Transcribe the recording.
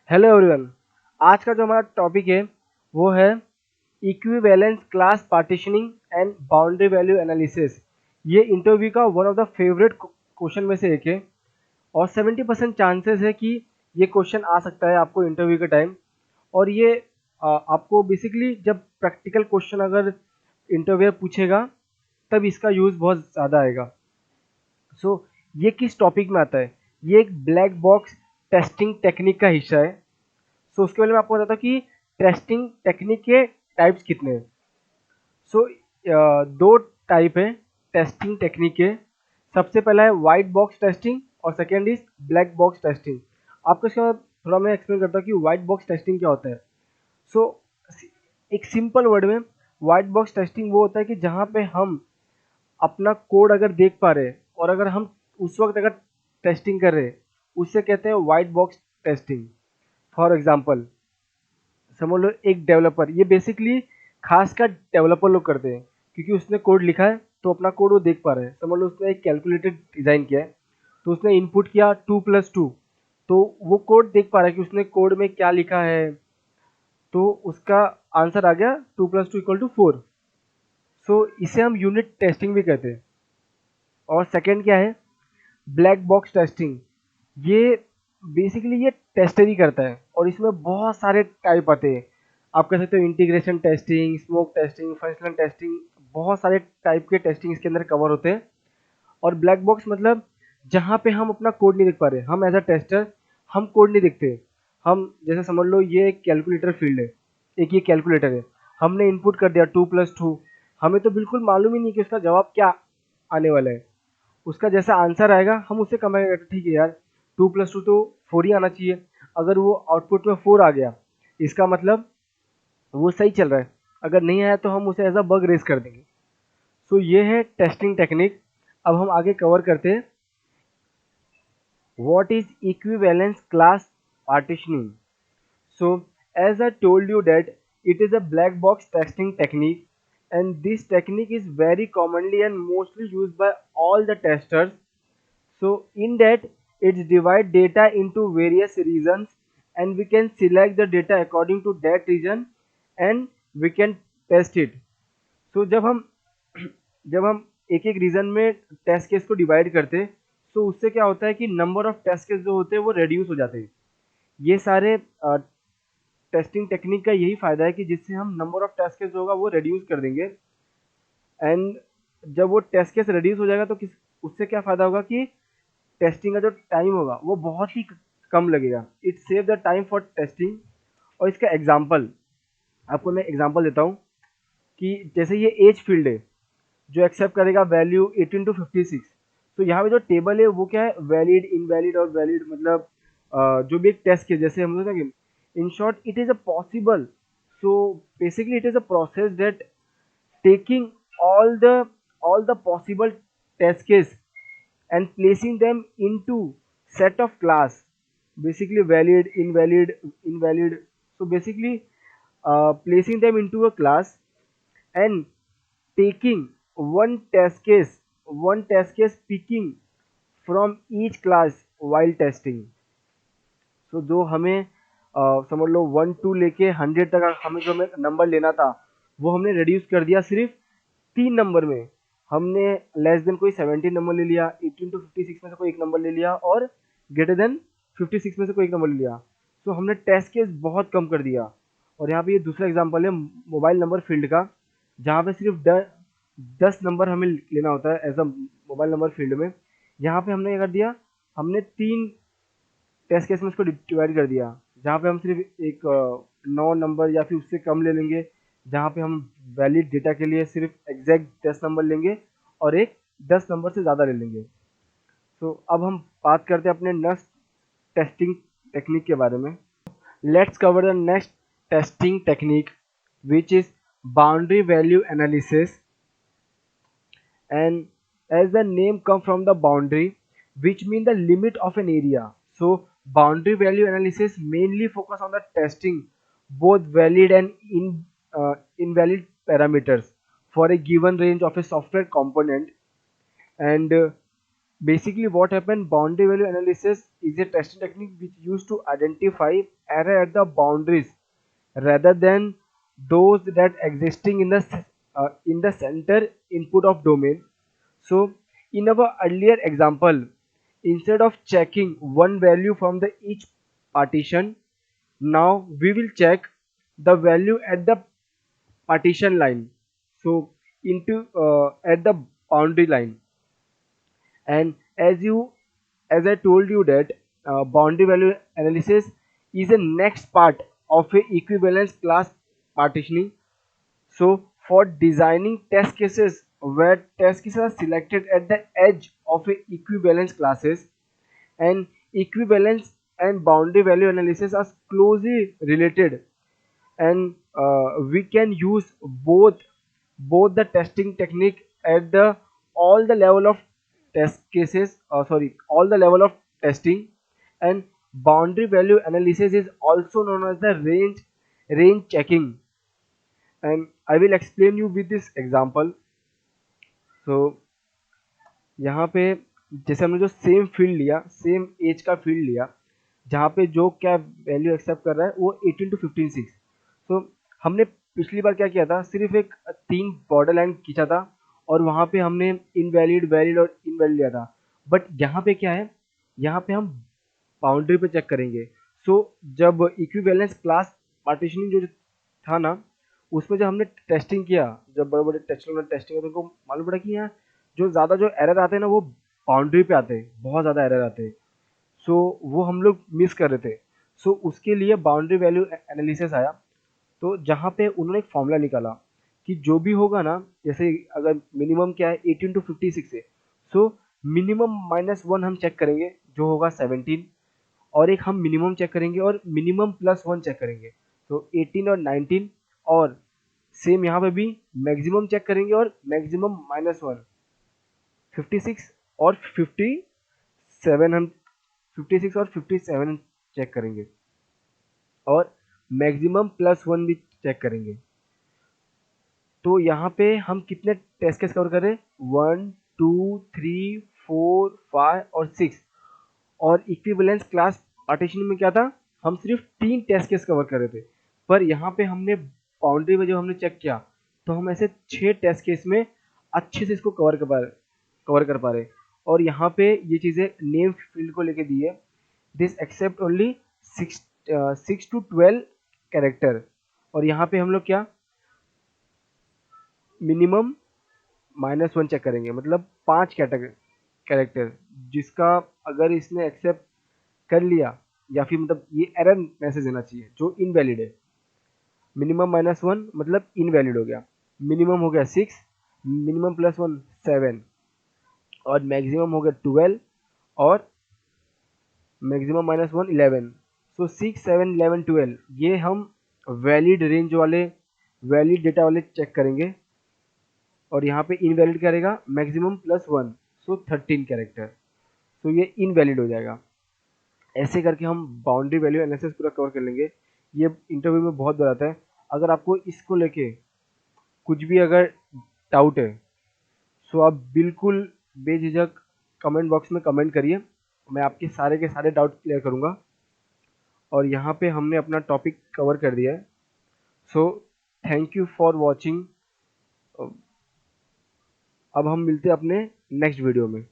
Hello everyone. आज का जो हमारा टॉपिक है वो है equivalence class partitioning and boundary value analysis. ये इंटरव्यू का one of the favourite question में से एक है और 70% चांसेस है कि ये क्वेश्चन आ सकता है आपको इंटरव्यू के टाइम। और ये आपको बेसिकली जब प्रैक्टिकल क्वेश्चन अगर इंटरव्यू पूछेगा तब इसका यूज़ बहुत ज़्यादा आएगा। सो ये किस टॉपिक में आता है? ये एक ब्लैक बॉक्स टेस्टिंग टेक्निक का हिस्सा है। सो उसके बारे में आपको बताता हूँ कि टेस्टिंग टेक्निक के टाइप्स कितने हैं। सो दो टाइप है टेस्टिंग टेक्निक के। सबसे पहला है वाइट बॉक्स टेस्टिंग और second is black box testing. आपको इसका थोड़ा मैं एक्सप्लेन करता हूँ कि वाइट बॉक्स टेस्टिंग क्या होता है। सो एक सिंपल वर्ड में वाइट बॉक्स टेस्टिंग वो होता है कि जहाँ पे हम अपना कोड अगर देख पा रहे हैं और अगर हम उस वक्त अगर टेस्टिंग कर रहे हैं उससे कहते हैं white box testing. For example समझ लो एक डेवलपर, ये बेसिकली खासकर डेवलपर लोग करते हैं क्योंकि उसने कोड लिखा है तो अपना कोड वो देख पा रहे हैं। समझ लो उसने एक कैलकुलेटर डिज़ाइन किया है तो उसने इनपुट किया 2+2, तो वो कोड देख पा रहा है कि उसने कोड में क्या लिखा है, तो उसका आंसर आ गया 2+2 = 4। सो इसे हम यूनिट टेस्टिंग भी कहते हैं। और सेकेंड क्या है? Black box testing. ये बेसिकली ये टेस्टर ही करता है और इसमें बहुत सारे टाइप आते हैं। आप कह सकते हो integration testing, smoke testing, functional testing, बहुत सारे टाइप के टेस्टिंग इसके अंदर कवर होते हैं। और ब्लैक बॉक्स मतलब जहाँ पे हम अपना कोड नहीं देख पा रहे, हम एज अ टेस्टर हम कोड नहीं देखते। हम जैसे समझ लो ये एक कैलकुलेटर फील्ड है, एक ये कैलकुलेटर है, हमने इनपुट कर दिया 2+2, हमें तो बिल्कुल मालूम ही नहीं कि उसका जवाब क्या आने वाला है। उसका जैसा आंसर आएगा हम उससे कंपेयर करते ठीक है यार 2+2 तो 4 ही आना चाहिए। अगर वो आउटपुट में 4 आ गया इसका मतलब वो सही चल रहा है, अगर नहीं आया तो हम उसे एज अ बग रेस कर देंगे। सो ये है टेस्टिंग टेक्निक। अब हम आगे कवर करते हैं what is equivalence class partitioning. So, as I told you that it is a black box testing technique, and this technique is very commonly and mostly used by all the testers. So, in that it divide data into various regions and we can select the data according to that region and we can test it. So, जब हम एक एक reason में test case को divide करते हैं तो उससे क्या होता है कि नंबर ऑफ टेस्ट केस जो होते हैं वो रेड्यूस हो जाते हैं। ये सारे टेस्टिंग टेक्निक का यही फायदा है कि जिससे हम नंबर ऑफ टेस्ट केस होगा वो रिड्यूस कर देंगे। एंड जब वो टेस्ट केस रिड्यूस हो जाएगा तो किस उससे क्या फायदा होगा कि टेस्टिंग का जो टाइम होगा वो बहुत ही कम लगेगा। It save the time for testing. और इसका एग्जांपल आपको मैं एग्जांपल देता हूँ कि जैसे ये एज फील्ड है जो एक्सेप्ट करेगा वैल्यू 18 to 56। तो यहाँ पे जो टेबल है वो क्या है, वैलिड, इनवैलिड और वैलिड, मतलब जो भी एक टेस्ट के जैसे हम लोग ना, in short it is a possible. So basically it is a process that taking all the all the possible test case and placing them into set of class, basically valid, invalid. So basically placing them into a class and taking one test case picking from each class while testing. So जो हमें समझ लो 1 2 लेके 100 तक हमें जो हमें number लेना था वो हमने रिड्यूस कर दिया सिर्फ 3 नंबर में। हमने लेस देन कोई 17 नंबर ले लिया, 18 to 56 में से कोई एक नंबर ले लिया और ग्रेटर देन 56 में से कोई एक नंबर ले लिया। तो हमने टेस्ट केस बहुत कम कर दिया। और यहाँ पे ये दूसरा एग्जांपल है मोबाइल नंबर फील्ड का, जहाँ पे सिर्फ 10 नंबर हमें लेना होता है as a mobile number field में। यहाँ पे हमने क्या कर दिया, हमने 3 टेस्ट केस में उसको डिवाइड कर दिया, जहाँ पे हम सिर्फ एक 9 नंबर या फिर उससे कम ले लेंगे, जहाँ पे हम वैलिड डेटा के लिए सिर्फ एग्जैक्ट 10 नंबर लेंगे और एक 10 नंबर से ज़्यादा ले लेंगे। तो अब हम बात करते हैं अपने नेक्स्ट टेस्टिंग टेक्निक के बारे में। Let's cover the next testing technique which is boundary value analysis. And as the name come from the boundary, which mean the limit of an area. So boundary value analysis mainly focus on the testing both valid and invalid parameters for a given range of a software component. And Basically, what happened, boundary value analysis is a testing technique which used to identify error at the boundaries rather than those that existing in the center input of domain. So in our earlier example, instead of checking one value from the each partition, now we will check the value at the partition line, so into at the boundary line. And as I told you that boundary value analysis is a next part of a equivalence class partitioning. So for designing test cases where test cases are selected at the edge of a equivalence classes, and equivalence and boundary value analysis are closely related, and we can use both the testing technique at the all the level of test cases, all the level of testing. And boundary value analysis is also known as the range checking, and I will explain you with this example. So यहाँ पे जैसे हमने जो same field लिया, same as का field लिया, जहाँ पे जो क्या वैल्यू एक्सेप्ट कर रहा है वो 18 टू 15 6। तो हमने पिछली बार क्या किया था, सिर्फ एक 3 बॉर्डर लाइन खींचा था और वहाँ पे हमने इनवैलिड, वैलिड और इनवैलिड लिया था। बट यहाँ पे क्या है, यहाँ पे हम बाउंड्री पे चेक करेंगे। सो जब इक्विवेलेंस क्लास पार्टीशनिंग जो था ना, उसमें जब हमने टेस्टिंग किया, जब बड़े बड़े टेस्टर ने टेस्टिंग किया, तो उनको मालूम पड़ा कि यहाँ जो ज़्यादा जो एरर आते हैं ना वो बाउंड्री पे आते हैं, बहुत ज़्यादा एरर आते हैं। सो वो हम लोग मिस कर रहे थे। सो उसके लिए बाउंड्री वैल्यू एनालिसिस आया। तो जहाँ पे उन्होंने एक फॉर्मूला निकाला कि जो भी होगा ना, जैसे अगर मिनिमम क्या है 18 टू 56 है, सो मिनिमम -1 हम चेक करेंगे जो होगा 17, और एक हम मिनिमम चेक करेंगे और मिनिमम +1 चेक करेंगे, तो 18 और 19। और सेम यहाँ पे भी मैक्सिमम चेक करेंगे और मैक्सिमम -1, 56 और 57 हम 56 और 57 चेक करेंगे और मैक्सिमम +1 भी चेक करेंगे। तो यहाँ पे हम कितने टेस्ट केस कवर कर रहे हैं, 1 2 3 4 5 और 6। और इक्विवेलेंस क्लास पार्टीशनिंग में क्या था, हम सिर्फ 3 टेस्ट केस कवर कर रहे थे। पर यहाँ पे हमने बाउंड्री में जब हमने चेक किया तो हम ऐसे 6 टेस्ट केस में अच्छे से इसको कवर कर पा रहे। और यहाँ पे ये चीज़ें नेम फील्ड को लेके दी है, this accept only 6 to 12 character. और यहाँ पे हम लोग क्या मिनिमम -1 चेक करेंगे, मतलब 5 कैरेक्टर, जिसका अगर इसने एक्सेप्ट कर लिया या फिर मतलब ये एरर मैसेज देना चाहिए जो इनवैलिड है। मिनिमम -1 मतलब इनवैलिड हो गया, मिनिमम हो गया 6, मिनिमम +1 7, और मैक्सिमम हो गया 12, और मैक्सिमम -1 11। सो 6 7 11 12 ये हम वैलिड रेंज वाले, वैलिड डेटा वाले चेक करेंगे। और यहाँ पे इनवैलिड क्या रहेगा, मैक्सिमम +1, सो 13 कैरेक्टर, सो ये इनवैलिड हो जाएगा। ऐसे करके हम बाउंड्री वैल्यू एनालिसिस पूरा कवर कर लेंगे। ये इंटरव्यू में बहुत बार आता है। अगर आपको इसको लेके कुछ भी अगर डाउट है, सो आप बिल्कुल बेझिझक कमेंट बॉक्स में कमेंट करिए, मैं आपके सारे के सारे डाउट क्लियर करूँगा। और यहाँ पे हमने अपना टॉपिक कवर कर दिया है। So thank you for watching. अब हम मिलते हैं अपने नेक्स्ट वीडियो में।